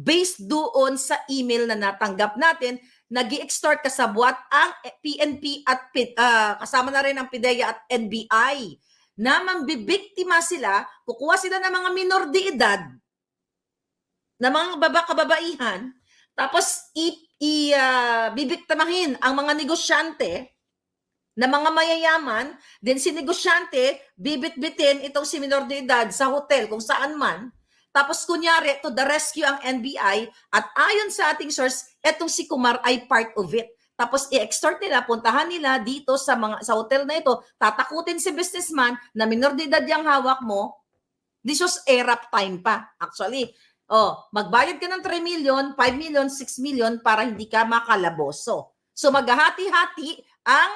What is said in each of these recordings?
based doon sa email na natanggap natin, nag-i-extort kasabwat ang PNP at kasama na rin ang PIDEA at NBI na mambibiktima sila, kukuha sila ng mga minor de edad, na mga kababaihan, tapos bibiktimahin ang mga negosyante na mga mayayaman, then si negosyante, bibitbitin itong si minor de edad sa hotel, kung saan man. Tapos kunyari, to the rescue ang NBI, at ayon sa ating source, etong si Kumar ay part of it. Tapos i-extort nila, puntahan nila dito sa hotel na ito, tatakutin si businessman na minor de edad yung hawak mo. This was ERAP time pa, actually. Magbayad ka ng 3 million, 5 million, 6 million para hindi ka makalaboso. So maghahati-hati ang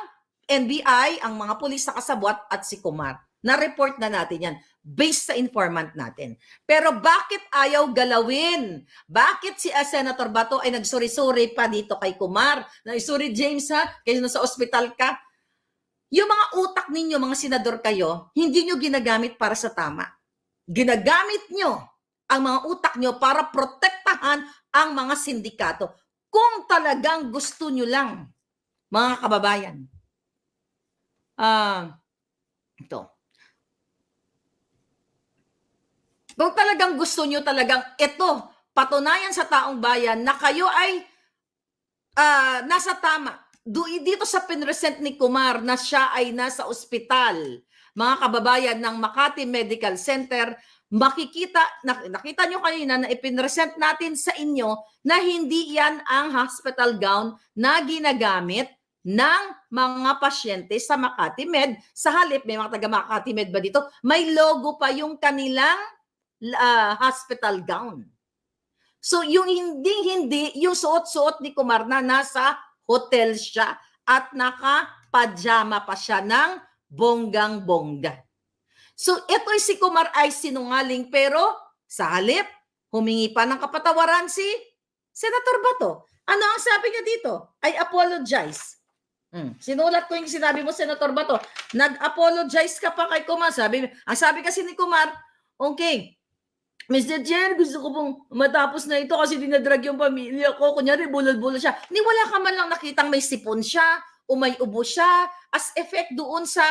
NBI, ang mga pulis sa kasabwat at si Kumar. Na-report na natin yan based sa informant natin. Pero bakit ayaw galawin? Bakit si Senator Bato ay nagsuri-suri pa dito kay Kumar? Sorry James ha, kasi nasa ospital ka. Yung mga utak ninyo, mga senador kayo, hindi nyo ginagamit para sa tama. Ginagamit nyo ang mga utak nyo para protektahan ang mga sindikato. Kung talagang gusto nyo lang, mga kababayan. Ito. Kung talagang gusto nyo talagang ito, patunayan sa taong bayan na kayo ay nasa tama. Dito sa pinresent ni Kumar na siya ay nasa ospital, mga kababayan ng Makati Medical Center, nakita nyo kanina na ipinresent natin sa inyo na hindi yan ang hospital gown na ginagamit ng mga pasyente sa Makati Med. Sa halip, may mga taga Makati Med ba dito? May logo pa yung kanilang hospital gown. So yung hindi, yung suot-suot ni Kumar na nasa hotel siya at naka-pajama pa siya ng bonggang-bongga. So ito'y si Kumar ay sinungaling, pero sa halip, humingi pa ng kapatawaran si Senator Bato. Ano ang sabi niya dito? I apologize. Sinulat ko yung sinabi mo, Senator Bato. Nag-apologize ka pa kay Kumar. Ang sabi kasi ni Kumar, okay, Mr. Chair, gusto ko pong matapos na ito kasi dinadrag yung pamilya ko. Kunyari, bulol-bulol siya. Wala ka man lang nakitang may sipon siya o may ubo siya as effect doon sa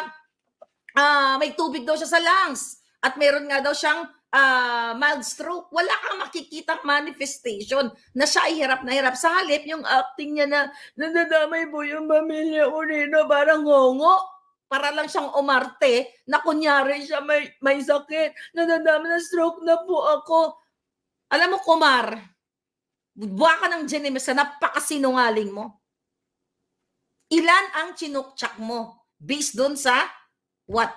may tubig daw siya sa lungs at meron nga daw siyang mild stroke. Wala kang makikitang manifestation na siya ay hirap na hirap. Sa halip, yung acting niya na nadadamay po yung pamilya ko nino, parang ngongo. Para lang siyang umarte na kunyari siya may sakit. Nadadamay na stroke na po ako. Alam mo, Kumar, buwa ka ng Genemis na napakasinungaling mo. Ilan ang chinukchak mo based doon sa what?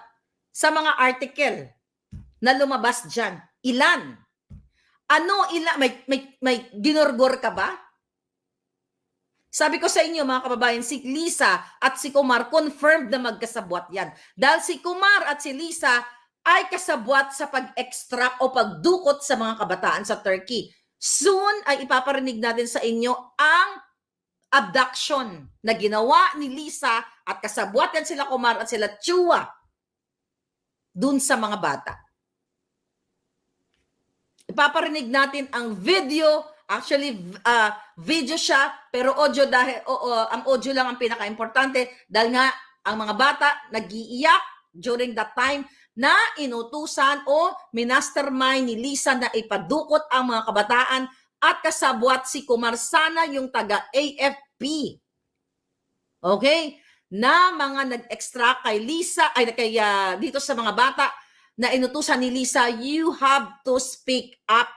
Sa mga article na lumabas dyan. Ilan? Ano ilan? May ginorgor ka ba? Sabi ko sa inyo, mga kababayan, si Lisa at si Kumar confirmed na magkasabwat yan. Dahil si Kumar at si Lisa ay kasabwat sa pag-extract o pagdukot sa mga kabataan sa Turkey. Soon ay ipaparinig natin sa inyo ang abduction na ginawa ni Lisa at kasabwat yan sila Kumar at sila Chua dun sa mga bata. Ipaparinig natin ang video. Actually, video siya, pero audio dahil ang audio lang ang pinaka-importante dahil nga ang mga bata nag-iiyak during that time na inutusan o minastermind ni Lisa na ipadukot ang mga kabataan at kasabwat si Kumar, sana yung taga-AFP. Okay? Na mga nag-extract kay Lisa, dito sa mga bata na inutusan ni Lisa, you have to speak up.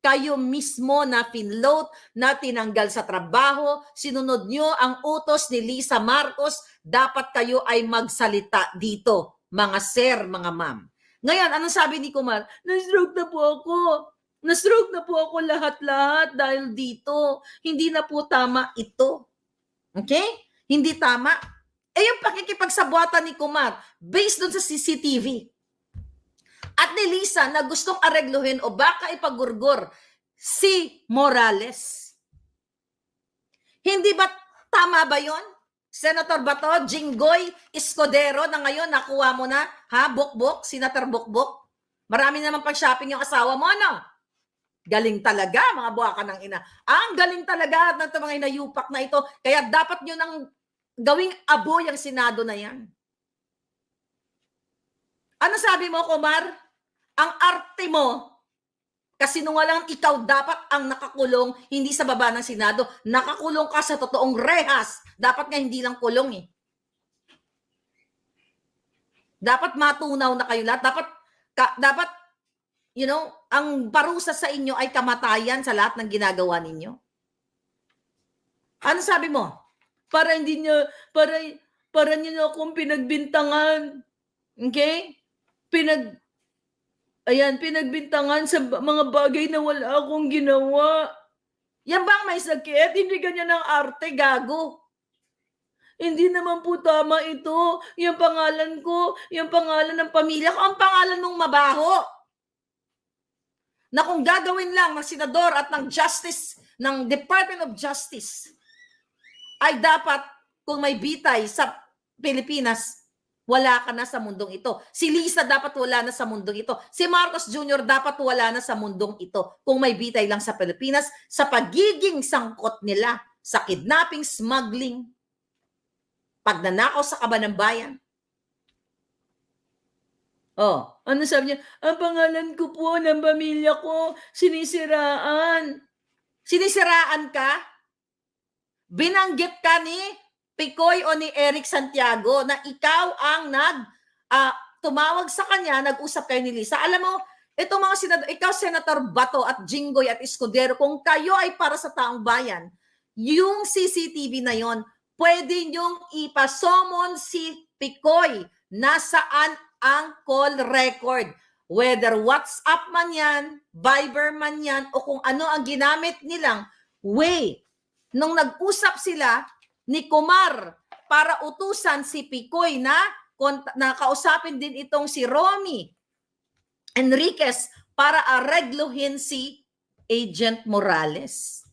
Kayo mismo na pinload, na tinanggal sa trabaho, sinunod nyo ang utos ni Lisa Marcos, dapat kayo ay magsalita dito, mga sir, mga ma'am. Ngayon, anong sabi ni Kumar? Na-stroke na po ako. Na-stroke na po ako lahat-lahat dahil dito. Hindi na po tama ito. Okay? Hindi tama. Yung pakikipagsabwatan ni Kumar, based dun sa CCTV. At ni Lisa na gustong aregluhin o baka ipagurgor si Morales. Hindi ba tama ba yon? Senator Bato, Jinggoy Escudero na ngayon nakuha mo na, ha? Bukbok, Senator Bukbok. Marami naman pang shopping yung asawa mo, ano? Galing talaga, mga buwaka ng ina. Ang galing talaga ng mga inayupak na ito. Kaya dapat nyo nang gawing aboy ang Senado na yan. Ano sabi mo, Kumar? Ang arte mo, kasi nung walang ikaw dapat ang nakakulong, hindi sa baba ng Senado. Nakakulong ka sa totoong rehas. Dapat nga hindi lang kulong eh. Dapat matunaw na kayo lahat. Dapat, you know, ang parusa sa inyo ay kamatayan sa lahat ng ginagawa ninyo. Ano sabi mo? Para niyo na akong pinagbintangan. Okay? Pinagbintangan sa mga bagay na wala akong ginawa. Yan bang may sakit? Hindi ganyan ang arte, gago. Hindi naman po tama ito. Yung pangalan ko, yung pangalan ng pamilya ko, ang pangalan mong mabaho. Na kung gagawin lang ng senador at ng justice, ng Department of Justice, ay dapat kung may bitay sa Pilipinas, wala ka na sa mundong ito. Si Lisa dapat wala na sa mundong ito. Si Marcos Jr. dapat wala na sa mundong ito. Kung may bitay lang sa Pilipinas, sa pagiging sangkot nila sa kidnapping, smuggling, pagnanakaw sa kaban ng bayan. Oh, ano sabi niya? Ang pangalan ko po ng pamilya ko, sinisiraan. Sinisiraan ka? Binanggit ka ni Picoy o ni Eric Santiago na ikaw ang tumawag sa kanya, nag-usap kayo ni Lisa. Alam mo, itong mga senador, ikaw Senator Bato at Jinggoy at Escudero, kung kayo ay para sa taong bayan, yung CCTV na yon, pwede nyong ipasomon si Picoy nasaan ang call record. Whether WhatsApp man yan, Viber man yan, o kung ano ang ginamit nilang way. Nung nag-usap sila ni Kumar para utusan si Picoy na kausapin din itong si Romy Enriquez para aregluhin si Agent Morales.